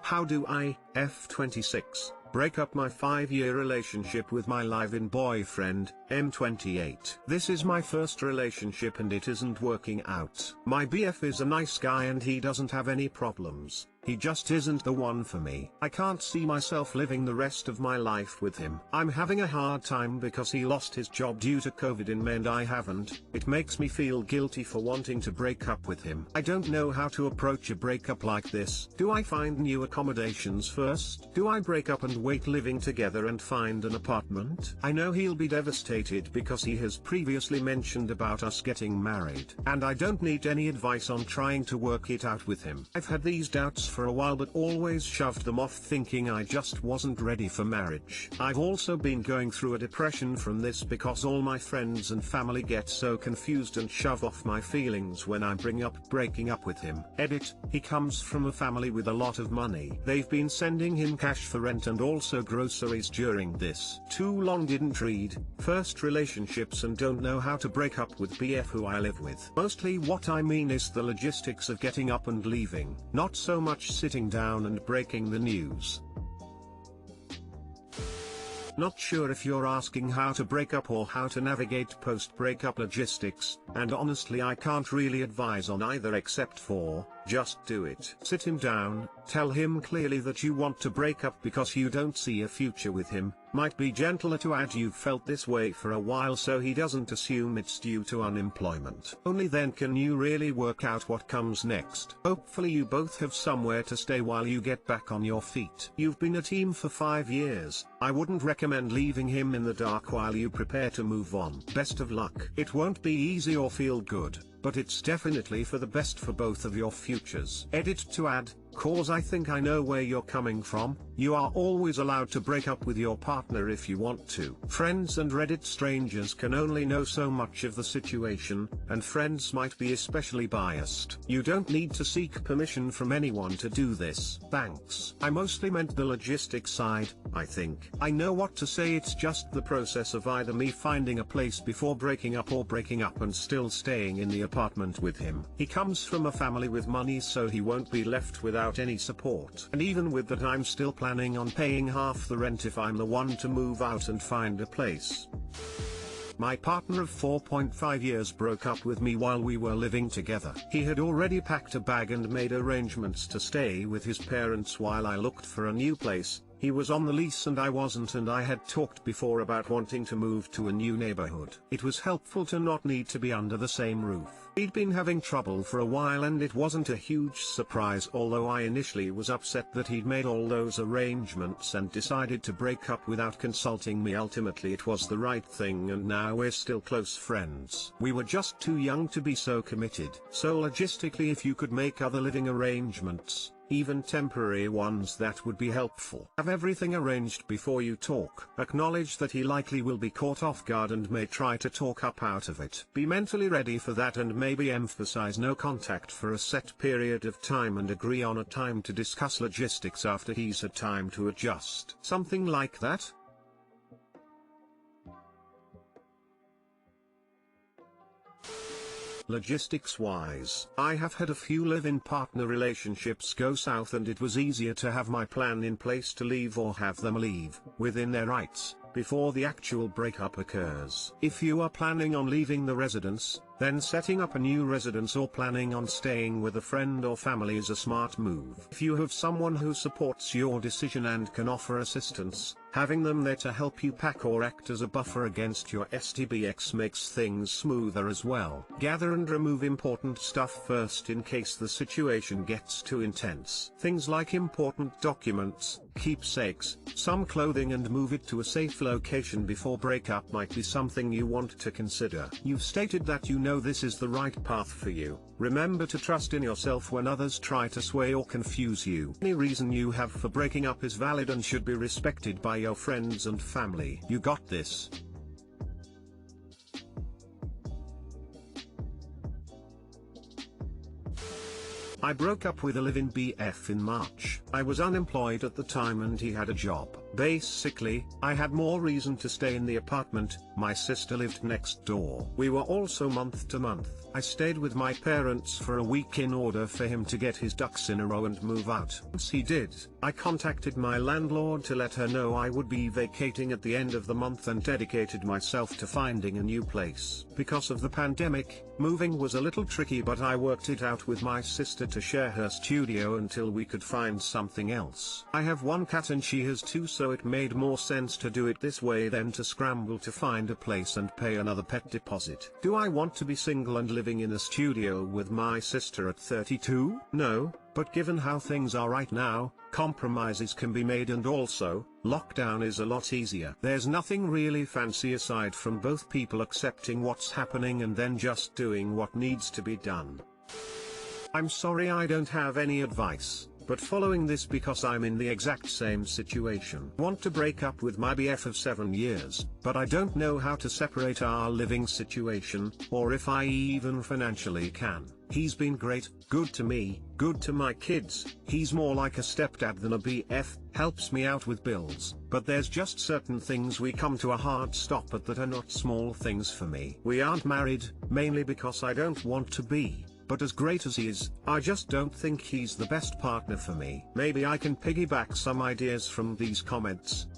How do I, F26, break up my 5-year relationship with my live-in boyfriend, M28? This is my first relationship and it isn't working out. My BF is a nice guy and he doesn't have any problems. He just isn't the one for me. I can't see myself living the rest of my life with him. I'm having a hard time because he lost his job due to COVID in May and I haven't. It makes me feel guilty for wanting to break up with him. I don't know how to approach a breakup like this. Do I find new accommodations first? Do I break up and wait living together and find an apartment? I know he'll be devastated because he has previously mentioned about us getting married. And I don't need any advice on trying to work it out with him. I've had these doubts for a while but always shoved them off thinking I just wasn't ready for marriage. I've also been going through a depression from this because all my friends and family get so confused and shove off my feelings when I bring up breaking up with him. Edit, he comes from a family with a lot of money. They've been sending him cash for rent and also groceries during this too long didn't read first relationships and don't know how to break up with BF who I live with. Mostly what I mean is the logistics of getting up and leaving, not so much sitting down and breaking the news. Not sure if you're asking how to break up or how to navigate post-breakup logistics, and honestly I can't really advise on either except for, just do it. Sit him down, tell him clearly that you want to break up because you don't see a future with him. Might be gentler to add you've felt this way for a while so he doesn't assume it's due to unemployment. Only then can you really work out what comes next. Hopefully you both have somewhere to stay while you get back on your feet. You've been a team for 5 years. I wouldn't recommend leaving him in the dark while you prepare to move on. Best of luck. It won't be easy or feel good, but it's definitely for the best for both of your futures. Edit to add, cause I think I know where you're coming from. You are always allowed to break up with your partner if you want to. Friends and Reddit strangers can only know so much of the situation, and friends might be especially biased. You don't need to seek permission from anyone to do this. Thanks. I mostly meant the logistics side, I think. I know what to say, it's just the process of either me finding a place before breaking up or breaking up and still staying in the apartment with him. He comes from a family with money so he won't be left without any support. And even with that I'm still planning on paying half the rent if I'm the one to move out and find a place. My partner of 4.5 years broke up with me while we were living together. He had already packed a bag and made arrangements to stay with his parents while I looked for a new place. He was on the lease and I wasn't, and I had talked before about wanting to move to a new neighborhood. It was helpful to not need to be under the same roof. He'd been having trouble for a while and it wasn't a huge surprise, although I initially was upset that he'd made all those arrangements and decided to break up without consulting me. Ultimately it was the right thing and now we're still close friends. We were just too young to be so committed. So logistically if you could make other living arrangements, even temporary ones, that would be helpful. Have everything arranged before you talk. Acknowledge that he likely will be caught off guard and may try to talk up out of it. Be mentally ready for that and maybe emphasize no contact for a set period of time and agree on a time to discuss logistics after he's had time to adjust. Something like that? Logistics-wise, I have had a few live-in partner relationships go south and it was easier to have my plan in place to leave or have them leave, within their rights, before the actual breakup occurs. If you are planning on leaving the residence, then setting up a new residence or planning on staying with a friend or family is a smart move. If you have someone who supports your decision and can offer assistance, having them there to help you pack or act as a buffer against your STBX makes things smoother as well. Gather and remove important stuff first in case the situation gets too intense. Things like important documents, keepsakes, some clothing, and move it to a safe location before breakup might be something you want to consider. You've stated that you know this is the right path for you. Remember to trust in yourself when others try to sway or confuse you. Any reason you have for breaking up is valid and should be respected by your friends and family. You got this. I broke up with a live-in BF in March. I was unemployed at the time and he had a job. Basically, I had more reason to stay in the apartment. My sister lived next door. We were also month to month. I stayed with my parents for a week in order for him to get his ducks in a row and move out. Once he did, I contacted my landlord to let her know I would be vacating at the end of the month and dedicated myself to finding a new place. Because of the pandemic, moving was a little tricky, but I worked it out with my sister to share her studio until we could find something else. I have one cat and she has two, so it made more sense to do it this way than to scramble to find a place and pay another pet deposit. Do I want to be single and living in a studio with my sister at 32? No, but given how things are right now, compromises can be made, and also, lockdown is a lot easier. There's nothing really fancy aside from both people accepting what's happening and then just doing what needs to be done. I'm sorry I don't have any advice, but following this because I'm in the exact same situation. Want to break up with my BF of 7 years, but I don't know how to separate our living situation, or if I even financially can. He's been great, good to me, good to my kids, he's more like a stepdad than a BF, helps me out with bills, but there's just certain things we come to a hard stop at that are not small things for me. We aren't married, mainly because I don't want to be. But as great as he is, I just don't think he's the best partner for me. Maybe I can piggyback some ideas from these comments.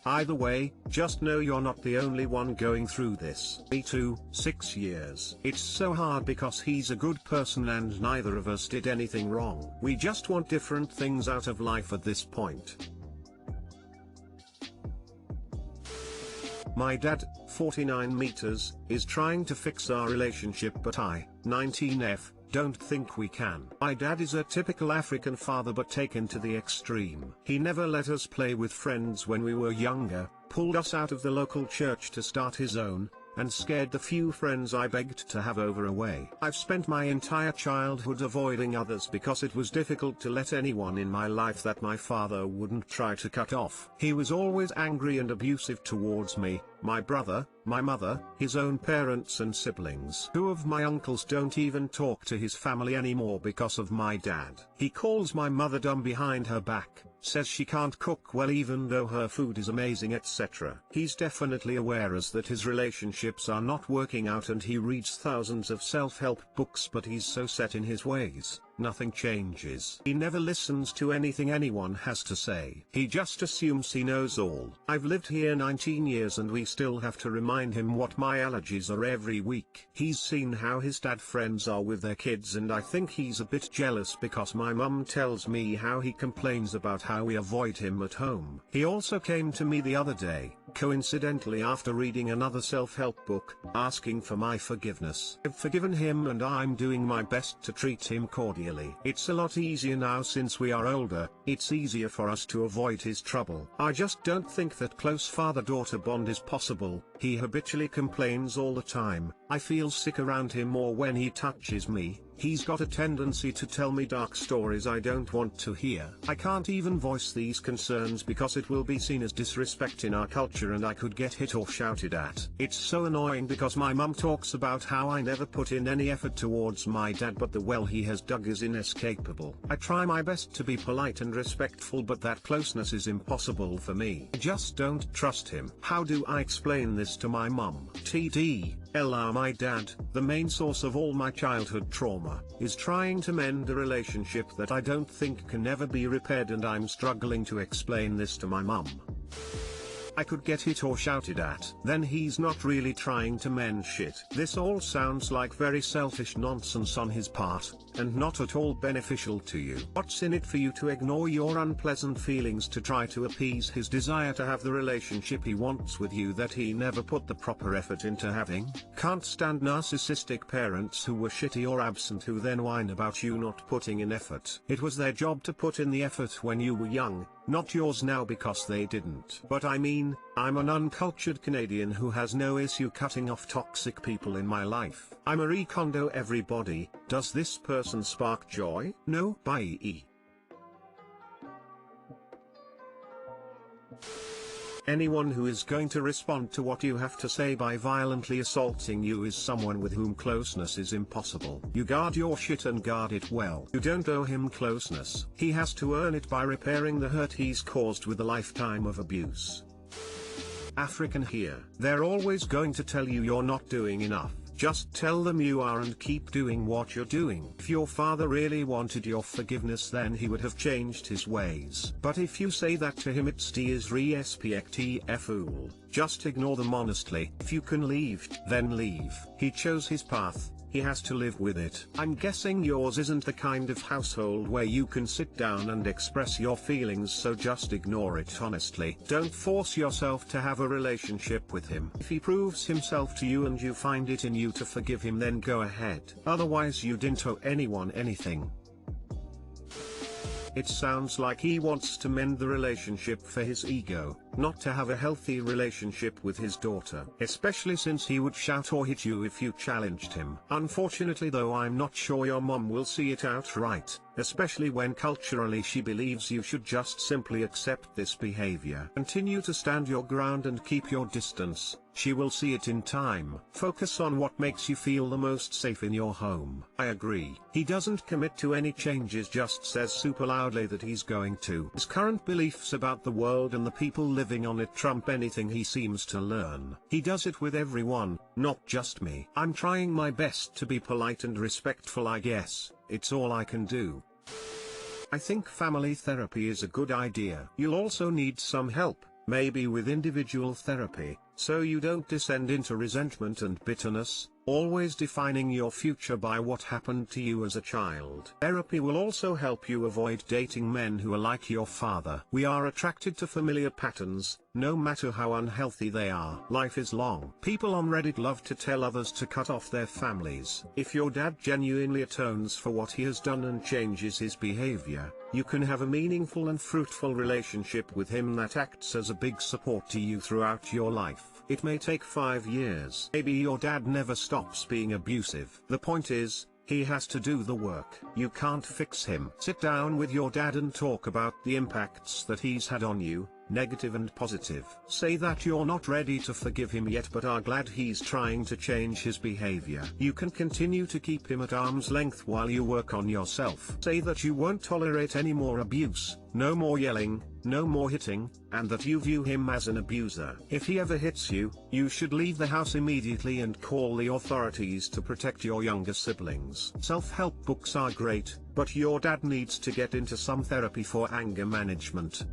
Either way, just know you're not the only one going through this. Me too, 6 years. It's so hard because he's a good person and neither of us did anything wrong. We just want different things out of life at this point. My dad, 49 meters, is trying to fix our relationship, but I, 19F, don't think we can. My dad is a typical African father but taken to the extreme. He never let us play with friends when we were younger, pulled us out of the local church to start his own, and scared the few friends I begged to have over away. I've spent my entire childhood avoiding others because it was difficult to let anyone in my life that my father wouldn't try to cut off. He was always angry and abusive towards me, my brother, my mother, his own parents and siblings. 2 of my uncles don't even talk to his family anymore because of my dad. He calls my mother dumb behind her back, says she can't cook well even though her food is amazing, etc. He's definitely aware as that his relationships are not working out and he reads thousands of self-help books, but he's so set in his ways, nothing changes. He never listens to anything anyone has to say. He just assumes he knows all. I've lived here 19 years and we still have to remind him what my allergies are every week. He's seen how his dad friends are with their kids and I think he's a bit jealous because my mum tells me how he complains about how we avoid him at home. He also came to me the other day, coincidentally after reading another self-help book, asking for my forgiveness. I've forgiven him and I'm doing my best to treat him cordially. It's a lot easier now since we are older, it's easier for us to avoid his trouble. I just don't think that close father-daughter bond is possible. He habitually complains all the time. I feel sick around him or when he touches me. He's got a tendency to tell me dark stories I don't want to hear. I can't even voice these concerns because it will be seen as disrespect in our culture and I could get hit or shouted at. It's so annoying because my mum talks about how I never put in any effort towards my dad, but the well he has dug is inescapable. I try my best to be polite and respectful, but that closeness is impossible for me. I just don't trust him. How do I explain this to my mum? My dad, the main source of all my childhood trauma, is trying to mend a relationship that I don't think can ever be repaired, and I'm struggling to explain this to my mum. I could get hit or shouted at. Then he's not really trying to mend shit. This all sounds like very selfish nonsense on his part, and not at all beneficial to you. What's in it for you to ignore your unpleasant feelings to try to appease his desire to have the relationship he wants with you that he never put the proper effort into having? Can't stand narcissistic parents who were shitty or absent who then whine about you not putting in effort. It was their job to put in the effort when you were young, not yours now because they didn't. But I mean, I'm an uncultured Canadian who has no issue cutting off toxic people in my life. I'm Marie Kondo everybody. Does this person spark joy? No. Bye. Anyone who is going to respond to what you have to say by violently assaulting you is someone with whom closeness is impossible. You guard your shit and guard it well. You don't owe him closeness. He has to earn it by repairing the hurt he's caused with a lifetime of abuse. African here. They're always going to tell you you're not doing enough. Just tell them you are and keep doing what you're doing. If your father really wanted your forgiveness, then he would have changed his ways. But if you say that to him, it's respect fool. Just ignore them honestly. If you can leave, then leave. He chose his path. He has to live with it. I'm guessing yours isn't the kind of household where you can sit down and express your feelings, so just ignore it honestly. Don't force yourself to have a relationship with him. If he proves himself to you and you find it in you to forgive him, then go ahead. Otherwise you didn't owe anyone anything. It sounds like he wants to mend the relationship for his ego, not to have a healthy relationship with his daughter. Especially since he would shout or hit you if you challenged him. Unfortunately though, I'm not sure your mom will see it outright, especially when culturally she believes you should just simply accept this behavior. Continue to stand your ground and keep your distance. She will see it in time. Focus on what makes you feel the most safe in your home. I agree. He doesn't commit to any changes, just says super loudly that he's going to. His current beliefs about the world and the people living on it trump anything he seems to learn. He does it with everyone, not just me. I'm trying my best to be polite and respectful, I guess. It's all I can do. I think family therapy is a good idea. You'll also need some help, maybe with individual therapy, so you don't descend into resentment and bitterness, always defining your future by what happened to you as a child. Therapy will also help you avoid dating men who are like your father. We are attracted to familiar patterns, no matter how unhealthy they are. Life is long. People on Reddit love to tell others to cut off their families. If your dad genuinely atones for what he has done and changes his behavior, you can have a meaningful and fruitful relationship with him that acts as a big support to you throughout your life. It may take 5 years. Maybe your dad never stops being abusive. The point is, he has to do the work. You can't fix him. Sit down with your dad and talk about the impacts that he's had on you, negative and positive. Say that you're not ready to forgive him yet but are glad he's trying to change his behavior. You can continue to keep him at arm's length while you work on yourself. Say that you won't tolerate any more abuse, no more yelling, no more hitting, and that you view him as an abuser. If he ever hits you, you should leave the house immediately and call the authorities to protect your younger siblings. Self-help books are great, but your dad needs to get into some therapy for anger management.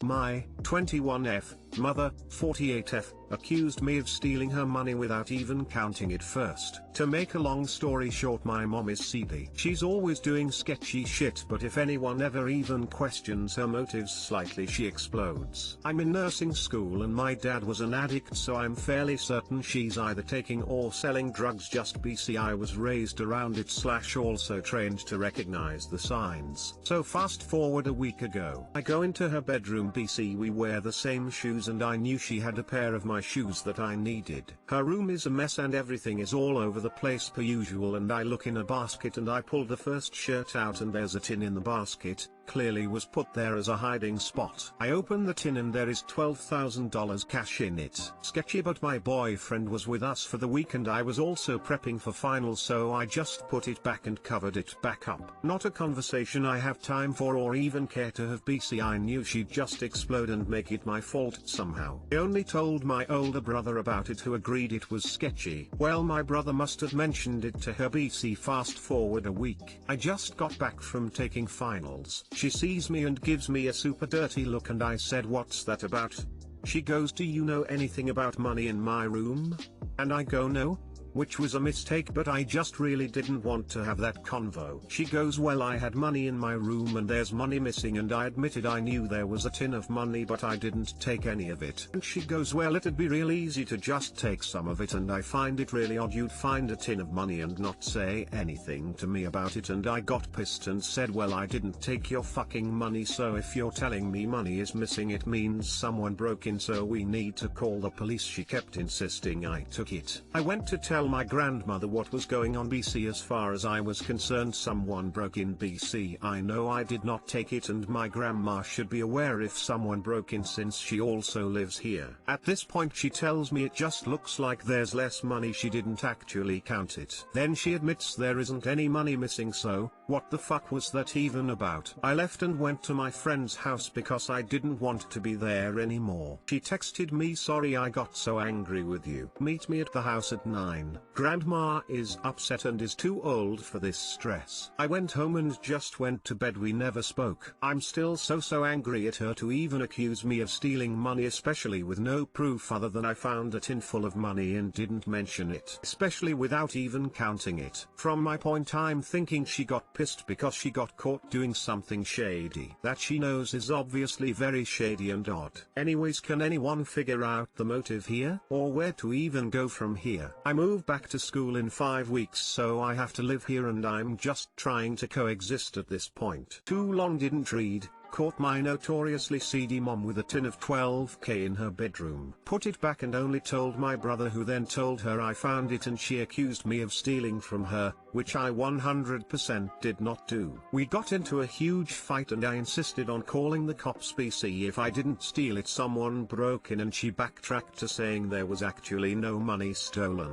My 21F mother, 48F, accused me of stealing her money without even counting it first. To make a long story short, my mom is seedy. She's always doing sketchy shit, but if anyone ever even questions her motives slightly, she explodes. I'm in nursing school and my dad was an addict, so I'm fairly certain she's either taking or selling drugs. Just BC, I was raised around it / also trained to recognize the signs. So fast forward a week ago, I go into her bedroom. BC, we wear the same shoes and I knew she had a pair of my shoes that I needed. Her room is a mess and everything is all over the place per usual, and I look in a basket and I pull the first shirt out and there's a tin in the basket, clearly was put there as a hiding spot. I open the tin and there is $12,000 cash in it. Sketchy, but my boyfriend was with us for the week and I was also prepping for finals, so I just put it back and covered it back up. Not a conversation I have time for or even care to have. BC, I knew she'd just explode and make it my fault somehow. I only told my older brother about it, who agreed it was sketchy. Well, my brother must have mentioned it to her. BC, fast forward a week. I just got back from taking finals. She sees me and gives me a super dirty look and I said, "What's that about?" She goes, "Do you know anything about money in my room?" And I go, "No," which was a mistake, but I just really didn't want to have that convo. She goes, "Well, I had money in my room and there's money missing," and I admitted I knew there was a tin of money but I didn't take any of it. And she goes, "Well, it'd be real easy to just take some of it, and I find it really odd you'd find a tin of money and not say anything to me about it." And I got pissed and said, "Well, I didn't take your fucking money, so if you're telling me money is missing, it means someone broke in, so we need to call the police." She kept insisting I took it. I went to tell my grandmother what was going on. BC, as far as I was concerned, someone broke in. BC, I know I did not take it and my grandma should be aware if someone broke in since she also lives here. At this point she tells me it just looks like there's less money, she didn't actually count it. Then she admits there isn't any money missing, so What the fuck was that even about? I left and went to my friend's house because I didn't want to be there anymore. She texted me, sorry I got so angry with you. Meet me at the house at 9. Grandma is upset and is too old for this stress. I went home and just went to bed. We never spoke. I'm still so angry at her to even accuse me of stealing money, especially with no proof other than I found a tin full of money and didn't mention it. Especially without even counting it. From my point, I'm thinking she got pissed because she got caught doing something shady that she knows is obviously very shady and odd. Anyways, can anyone figure out the motive here? Or where to even go from here? I move back to school in 5 weeks, so I have to live here and I'm just trying to coexist at this point. Too long didn't read. Caught my notoriously seedy mom with a tin of 12k in her bedroom. Put it back and only told my brother, who then told her I found it and she accused me of stealing from her, which I 100% did not do. We got into a huge fight and I insisted on calling the cops. BC if I didn't steal it, someone broke in, and she backtracked to saying there was actually no money stolen.